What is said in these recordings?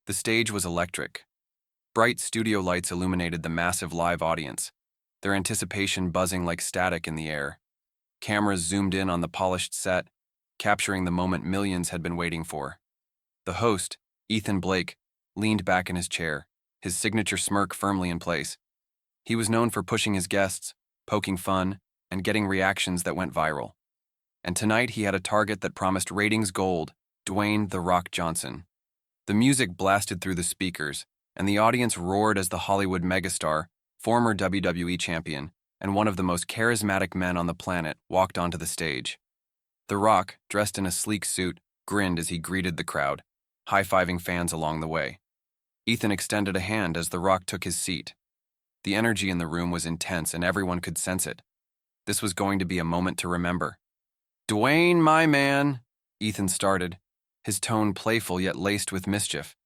The stage was electric. Bright studio lights illuminated the massive live audience, their anticipation buzzing like static in the air. Cameras zoomed in on the polished set, capturing the moment millions had been waiting for. The host, Ethan Blake, leaned back in his chair, his signature smirk firmly in place. He was known for pushing his guests, poking fun, and getting reactions that went viral. And tonight he had a target that promised ratings gold: Dwayne "The Rock" Johnson. The music blasted through the speakers, and the audience roared as the Hollywood megastar, former WWE champion, and one of the most charismatic men on the planet walked onto the stage. The Rock, dressed in a sleek suit, grinned as he greeted the crowd, high-fiving fans along the way. Ethan extended a hand as The Rock took his seat. The energy in the room was intense and everyone could sense it. This was going to be a moment to remember. "Dwayne, my man," Ethan started, his tone playful yet laced with mischief.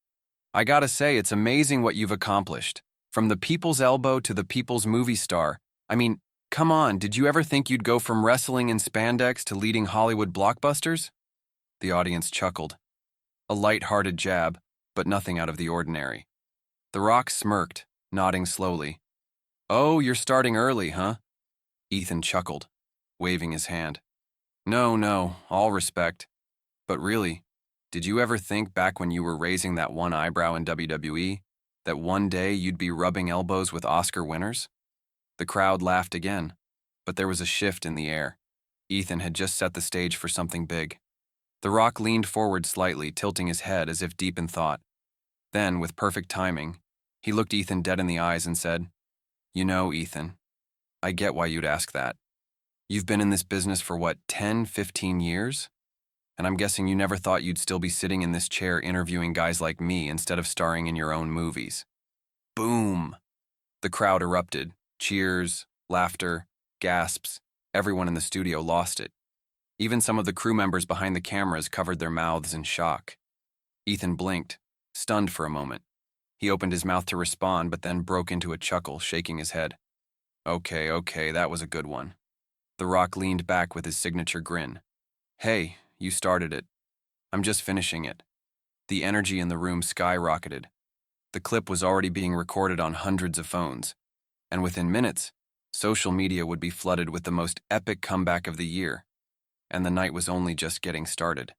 "I gotta say, it's amazing what you've accomplished. From the people's elbow to the people's movie star. I mean, come on, did you ever think you'd go from wrestling in spandex to leading Hollywood blockbusters?" The audience chuckled. A light-hearted jab, but nothing out of the ordinary. The Rock smirked, nodding slowly. "Oh, you're starting early, huh?" Ethan chuckled, waving his hand. No, all respect. But really, did you ever think back when you were raising that one eyebrow in WWE, that one day you'd be rubbing elbows with Oscar winners?" The crowd laughed again, but there was a shift in the air. Ethan had just set the stage for something big. The Rock leaned forward slightly, tilting his head as if deep in thought. Then, with perfect timing, he looked Ethan dead in the eyes and said, "You know, Ethan, I get why you'd ask that. You've been in this business for what, 10, 15 years? And I'm guessing you never thought you'd still be sitting in this chair interviewing guys like me instead of starring in your own movies." Boom! The crowd erupted. Cheers, laughter, gasps. Everyone in the studio lost it. Even some of the crew members behind the cameras covered their mouths in shock. Ethan blinked, stunned for a moment. He opened his mouth to respond, but then broke into a chuckle, shaking his head. Okay, that was a good one." The Rock leaned back with his signature grin. "Hey, you started it. I'm just finishing it." The energy in the room skyrocketed. The clip was already being recorded on hundreds of phones, and within minutes, social media would be flooded with the most epic comeback of the year. And the night was only just getting started.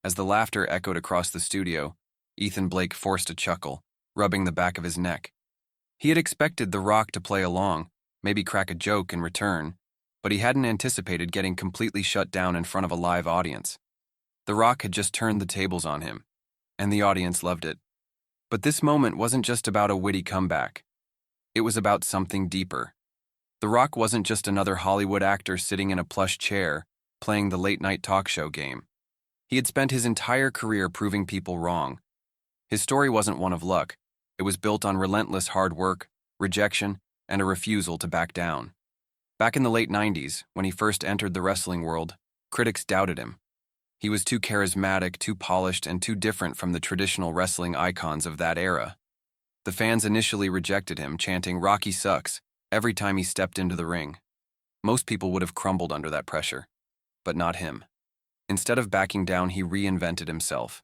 As the laughter echoed across the studio, Ethan Blake forced a chuckle, rubbing the back of his neck. He had expected The Rock to play along, maybe crack a joke in return, but he hadn't anticipated getting completely shut down in front of a live audience. The Rock had just turned the tables on him, and the audience loved it. But this moment wasn't just about a witty comeback. It was about something deeper. The Rock wasn't just another Hollywood actor sitting in a plush chair, playing the late-night talk show game. He had spent his entire career proving people wrong. His story wasn't one of luck. It was built on relentless hard work, rejection, and a refusal to back down. Back in the late 90s, when he first entered the wrestling world, critics doubted him. He was too charismatic, too polished, and too different from the traditional wrestling icons of that era. The fans initially rejected him, chanting "Rocky sucks" every time he stepped into the ring. Most people would have crumbled under that pressure, but not him. Instead of backing down, he reinvented himself.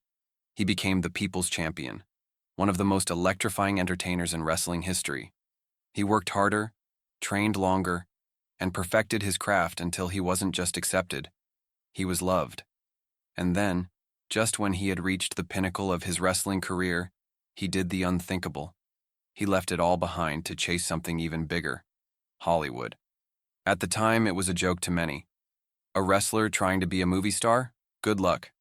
He became the people's champion, one of the most electrifying entertainers in wrestling history. He worked harder, trained longer, and perfected his craft until he wasn't just accepted, he was loved. And then, just when he had reached the pinnacle of his wrestling career, he did the unthinkable. He left it all behind to chase something even bigger: Hollywood. At the time, it was a joke to many. A wrestler trying to be a movie star? Good luck.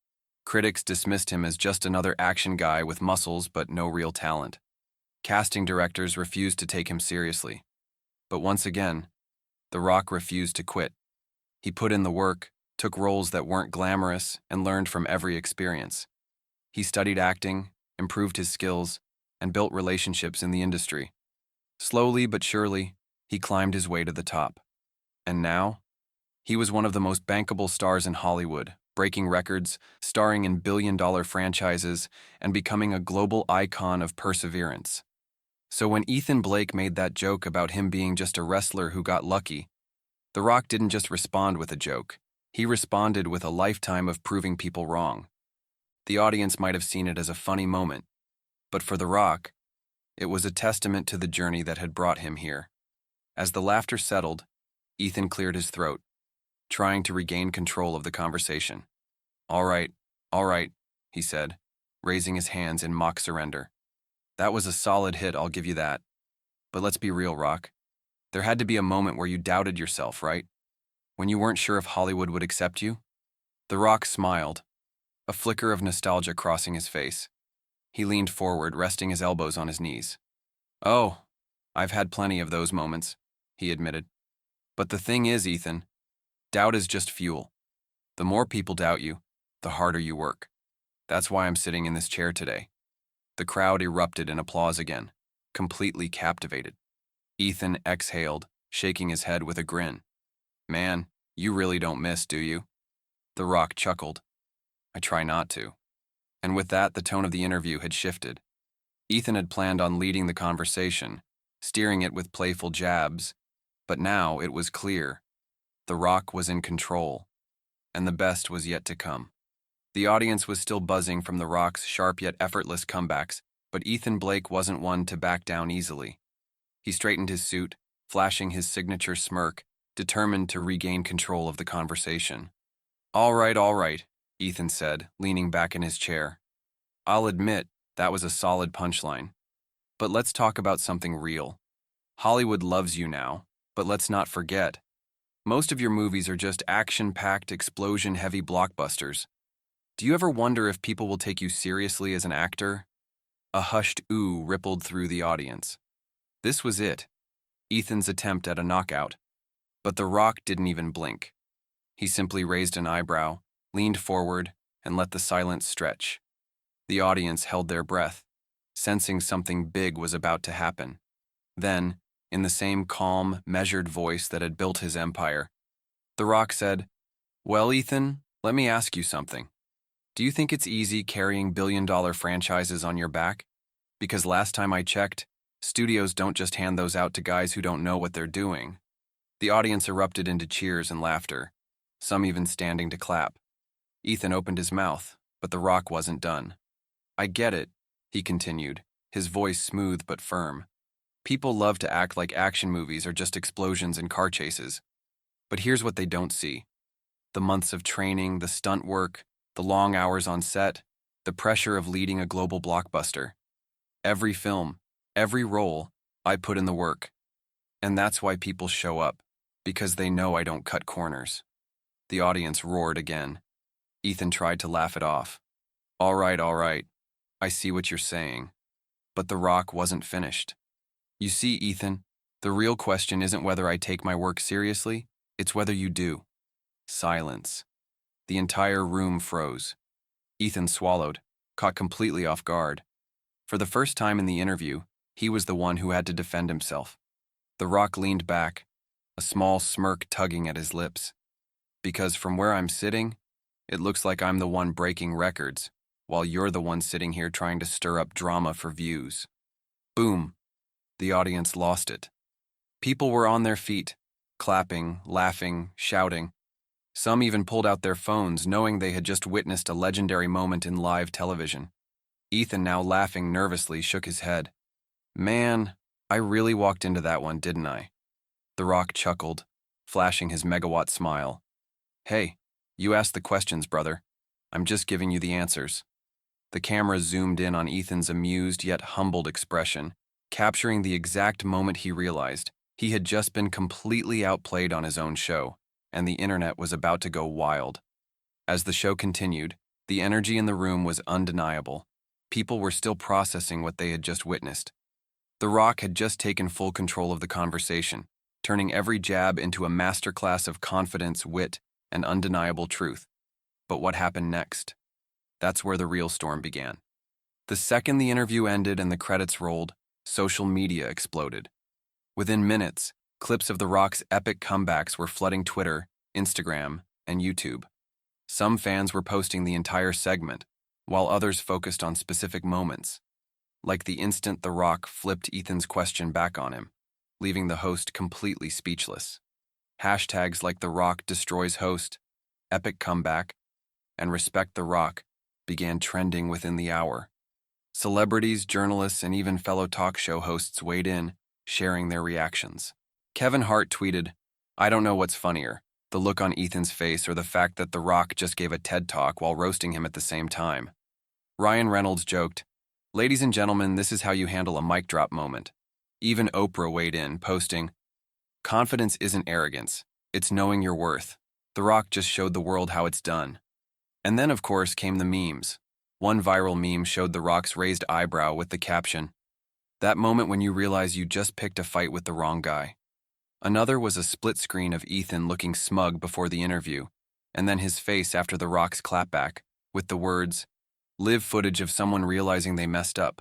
Critics dismissed him as just another action guy with muscles but no real talent. Casting directors refused to take him seriously. But once again, The Rock refused to quit. He put in the work, took roles that weren't glamorous, and learned from every experience. He studied acting, improved his skills, and built relationships in the industry. Slowly but surely, he climbed his way to the top. And now, he was one of the most bankable stars in Hollywood, breaking records, starring in billion-dollar franchises, and becoming a global icon of perseverance. So when Ethan Blake made that joke about him being just a wrestler who got lucky, The Rock didn't just respond with a joke. He responded with a lifetime of proving people wrong. The audience might have seen it as a funny moment, But for The Rock, it was a testament to the journey that had brought him here. As the laughter settled, Ethan cleared his throat, trying to regain control of the conversation. All right, he said, raising his hands in mock surrender. That was a solid hit, I'll give you that. But let's be real, Rock. There had to be a moment where you doubted yourself, right? When you weren't sure if Hollywood would accept you? The Rock smiled, a flicker of nostalgia crossing his face. He leaned forward, resting his elbows on his knees. Oh, I've had plenty of those moments, he admitted. But the thing is, Ethan, doubt is just fuel. The more people doubt you, the harder you work. That's why I'm sitting in this chair today. The crowd erupted in applause again, completely captivated. Ethan exhaled, shaking his head with a grin. Man, you really don't miss, do you? The Rock chuckled. I try not to. And with that, the tone of the interview had shifted. Ethan had planned on leading the conversation, steering it with playful jabs, but now it was clear. The Rock was in control, and the best was yet to come. The audience was still buzzing from The Rock's sharp yet effortless comebacks, but Ethan Blake wasn't one to back down easily. He straightened his suit, flashing his signature smirk, determined to regain control of the conversation. All right, Ethan said, leaning back in his chair. I'll admit, that was a solid punchline. But let's talk about something real. Hollywood loves you now, but let's not forget. Most of your movies are just action-packed, explosion-heavy blockbusters. Do you ever wonder if people will take you seriously as an actor? A hushed ooh rippled through the audience. This was it, Ethan's attempt at a knockout. But The Rock didn't even blink. He simply raised an eyebrow, leaned forward, and let the silence stretch. The audience held their breath, sensing something big was about to happen. Then, in the same calm, measured voice that had built his empire, The Rock said, Well, Ethan, let me ask you something. Do you think it's easy carrying billion-dollar franchises on your back? Because last time I checked, studios don't just hand those out to guys who don't know what they're doing. The audience erupted into cheers and laughter, some even standing to clap. Ethan opened his mouth, but The Rock wasn't done. I get it, he continued, his voice smooth but firm. People love to act like action movies are just explosions and car chases. But here's what they don't see. The months of training, the stunt work, the long hours on set, the pressure of leading a global blockbuster. Every film, every role, I put in the work. And that's why people show up, because they know I don't cut corners. The audience roared again. Ethan tried to laugh it off. All right, I see what you're saying. But The Rock wasn't finished. You see, Ethan, the real question isn't whether I take my work seriously, it's whether you do. Silence. The entire room froze. Ethan swallowed, caught completely off guard. For the first time in the interview, he was the one who had to defend himself. The Rock leaned back, a small smirk tugging at his lips. Because from where I'm sitting, it looks like I'm the one breaking records, while you're the one sitting here trying to stir up drama for views. Boom. The audience lost it. People were on their feet, clapping, laughing, shouting. Some even pulled out their phones, knowing they had just witnessed a legendary moment in live television. Ethan, now laughing nervously, shook his head. Man, I really walked into that one, didn't I? The Rock chuckled, flashing his megawatt smile. Hey, you asked the questions, brother. I'm just giving you the answers. The camera zoomed in on Ethan's amused yet humbled expression, capturing the exact moment he realized he had just been completely outplayed on his own show, and the internet was about to go wild. As the show continued, the energy in the room was undeniable. People were still processing what they had just witnessed. The Rock had just taken full control of the conversation, turning every jab into a masterclass of confidence, wit, and undeniable truth. But what happened next? That's where the real storm began. The second the interview ended and the credits rolled, social media exploded. Within minutes, clips of The Rock's epic comebacks were flooding Twitter, Instagram, and YouTube. Some fans were posting the entire segment, while others focused on specific moments, like the instant The Rock flipped Ethan's question back on him, leaving the host completely speechless. Hashtags like The Rock destroys host, epic comeback, and respect The Rock began trending within the hour. Celebrities, journalists, and even fellow talk show hosts weighed in, sharing their reactions. Kevin Hart tweeted, "I don't know what's funnier, the look on Ethan's face or the fact that The Rock just gave a TED Talk while roasting him at the same time." Ryan Reynolds joked, "Ladies and gentlemen, this is how you handle a mic drop moment." Even Oprah weighed in, posting, "Confidence isn't arrogance, it's knowing your worth. The Rock just showed the world how it's done." And then, of course, came the memes. One viral meme showed The Rock's raised eyebrow with the caption, "That moment when you realize you just picked a fight with the wrong guy." Another was a split screen of Ethan looking smug before the interview, and then his face after The Rock's clapback, with the words, "Live footage of someone realizing they messed up."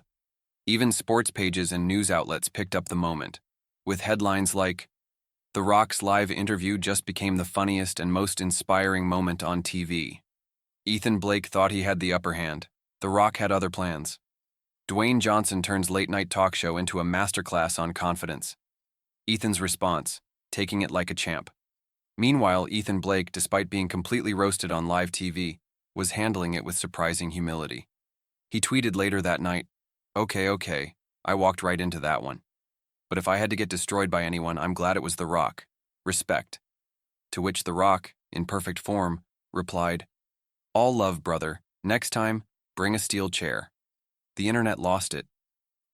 Even sports pages and news outlets picked up the moment, with headlines like, "The Rock's live interview just became the funniest and most inspiring moment on TV." Ethan Blake thought he had the upper hand. The Rock had other plans. Dwayne Johnson turns late-night talk show into a masterclass on confidence. Ethan's response, taking it like a champ. Meanwhile, Ethan Blake, despite being completely roasted on live TV, was handling it with surprising humility. He tweeted later that night, Okay, I walked right into that one. But if I had to get destroyed by anyone, I'm glad it was The Rock. Respect." To which The Rock, in perfect form, replied, "All love, brother. Next time, bring a steel chair." The internet lost it.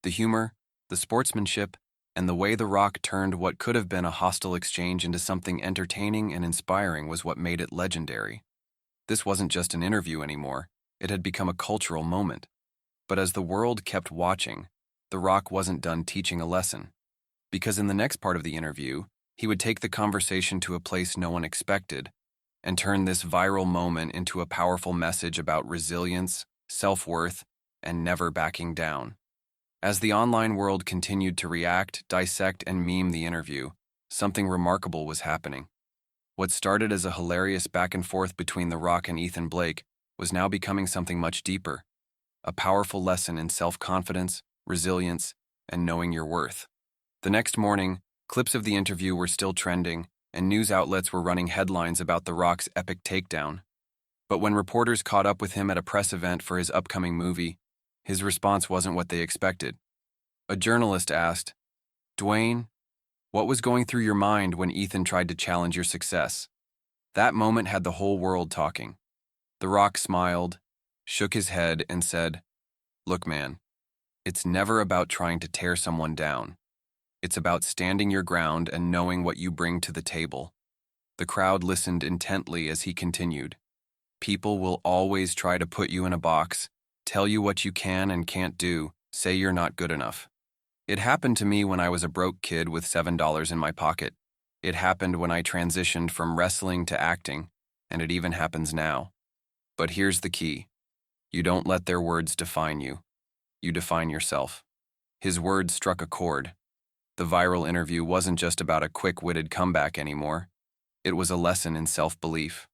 The humor, the sportsmanship, and the way The Rock turned what could have been a hostile exchange into something entertaining and inspiring was what made it legendary. This wasn't just an interview anymore. It had become a cultural moment. But as the world kept watching, The Rock wasn't done teaching a lesson. Because in the next part of the interview, he would take the conversation to a place no one expected and turn this viral moment into a powerful message about resilience, self-worth, and never backing down. As the online world continued to react, dissect, and meme the interview, something remarkable was happening. What started as a hilarious back and forth between The Rock and Ethan Blake was now becoming something much deeper, a powerful lesson in self-confidence, resilience, and knowing your worth. The next morning, clips of the interview were still trending, and news outlets were running headlines about The Rock's epic takedown. But when reporters caught up with him at a press event for his upcoming movie, his response wasn't what they expected. A journalist asked, "Dwayne, what was going through your mind when Ethan tried to challenge your success?" That moment had the whole world talking. The Rock smiled, shook his head, and said, "Look, man, it's never about trying to tear someone down. It's about standing your ground and knowing what you bring to the table." The crowd listened intently as he continued. "People will always try to put you in a box, tell you what you can and can't do, say you're not good enough. It happened to me when I was a broke kid with $7 in my pocket. It happened when I transitioned from wrestling to acting, and it even happens now. But here's the key. You don't let their words define you. You define yourself." His words struck a chord. The viral interview wasn't just about a quick-witted comeback anymore. It was a lesson in self-belief.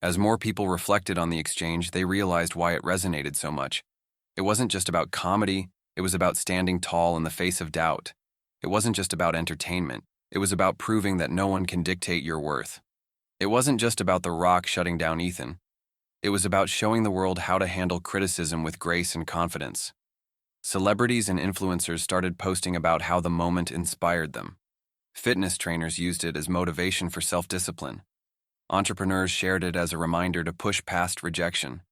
As more people reflected on the exchange, they realized why it resonated so much. It wasn't just about comedy, it was about standing tall in the face of doubt. It wasn't just about entertainment, it was about proving that no one can dictate your worth. It wasn't just about The Rock shutting down Ethan. It was about showing the world how to handle criticism with grace and confidence. Celebrities and influencers started posting about how the moment inspired them. Fitness trainers used it as motivation for self-discipline. Entrepreneurs shared it as a reminder to push past rejection.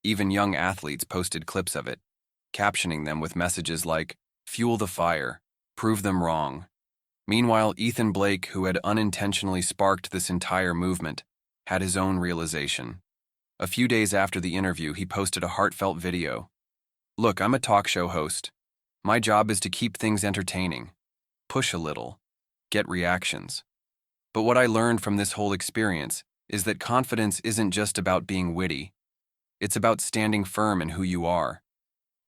Even young athletes posted clips of it, captioning them with messages like, "Fuel the fire, prove them wrong." Meanwhile, Ethan Blake, who had unintentionally sparked this entire movement, had his own realization. A few days after the interview, he posted a heartfelt video. "Look, I'm a talk show host. My job is to keep things entertaining, push a little, get reactions. But what I learned from this whole experience is that confidence isn't just about being witty. It's about standing firm in who you are.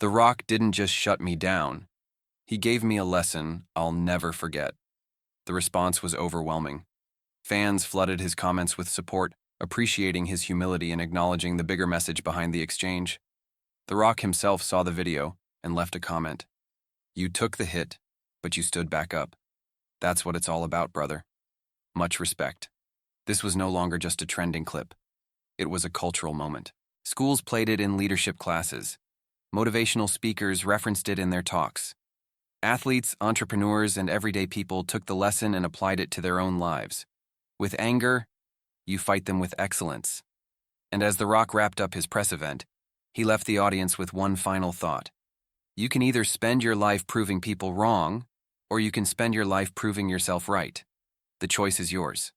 The Rock didn't just shut me down. He gave me a lesson I'll never forget." The response was overwhelming. Fans flooded his comments with support, appreciating his humility and acknowledging the bigger message behind the exchange. The Rock himself saw the video and left a comment. "You took the hit, but you stood back up. That's what it's all about, brother. Much respect." This was no longer just a trending clip. It was a cultural moment. Schools played it in leadership classes. Motivational speakers referenced it in their talks. Athletes, entrepreneurs, and everyday people took the lesson and applied it to their own lives. With anger, you fight them with excellence. And as The Rock wrapped up his press event, he left the audience with one final thought. You can either spend your life proving people wrong, or you can spend your life proving yourself right. The choice is yours.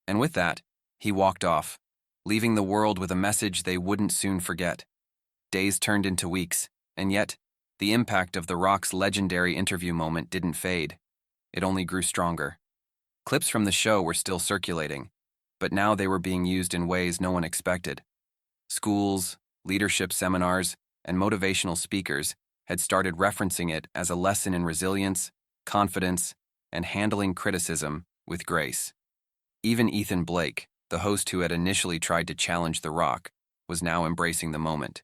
And with that, he walked off, leaving the world with a message they wouldn't soon forget. Days turned into weeks, and yet, the impact of The Rock's legendary interview moment didn't fade. It only grew stronger. Clips from the show were still circulating, but now they were being used in ways no one expected. Schools, leadership seminars, and motivational speakers had started referencing it as a lesson in resilience, confidence, and handling criticism with grace. Even Ethan Blake, the host who had initially tried to challenge The Rock, was now embracing the moment.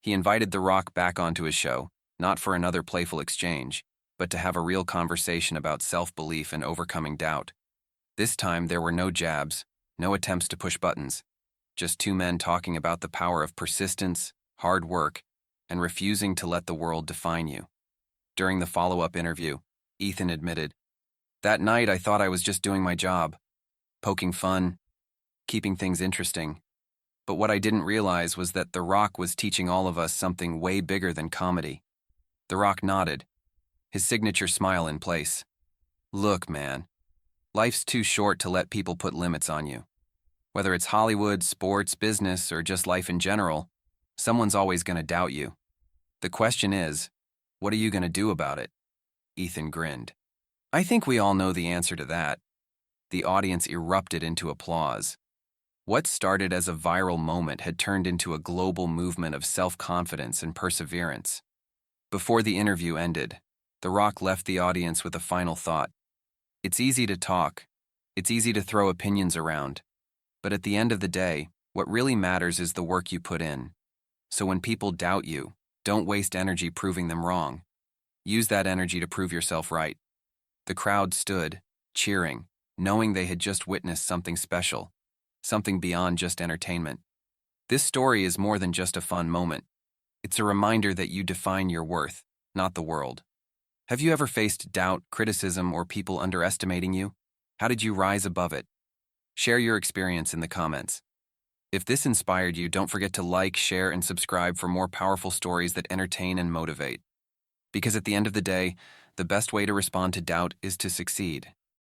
He invited The Rock back onto his show, not for another playful exchange, but to have a real conversation about self-belief and overcoming doubt. This time there were no jabs, no attempts to push buttons, just two men talking about the power of persistence, hard work, and refusing to let the world define you. During the follow-up interview, Ethan admitted, "That night I thought I was just doing my job, poking fun, keeping things interesting. But what I didn't realize was that The Rock was teaching all of us something way bigger than comedy." The Rock nodded, his signature smile in place. "Look, man, life's too short to let people put limits on you. Whether it's Hollywood, sports, business, or just life in general, someone's always going to doubt you. The question is, what are you going to do about it?" Ethan grinned. "I think we all know the answer to that." The audience erupted into applause. What started as a viral moment had turned into a global movement of self-confidence and perseverance. Before the interview ended, The Rock left the audience with a final thought. It's easy to talk. It's easy to throw opinions around. But at the end of the day, what really matters is the work you put in. So when people doubt you, don't waste energy proving them wrong. Use that energy to prove yourself right. The crowd stood, cheering, knowing they had just witnessed something special, something beyond just entertainment. This story is more than just a fun moment. It's a reminder that you define your worth, not the world. Have you ever faced doubt, criticism, or people underestimating you? How did you rise above it? Share your experience in the comments. If this inspired you, don't forget to like, share, and subscribe for more powerful stories that entertain and motivate. Because at the end of the day, the best way to respond to doubt is to succeed.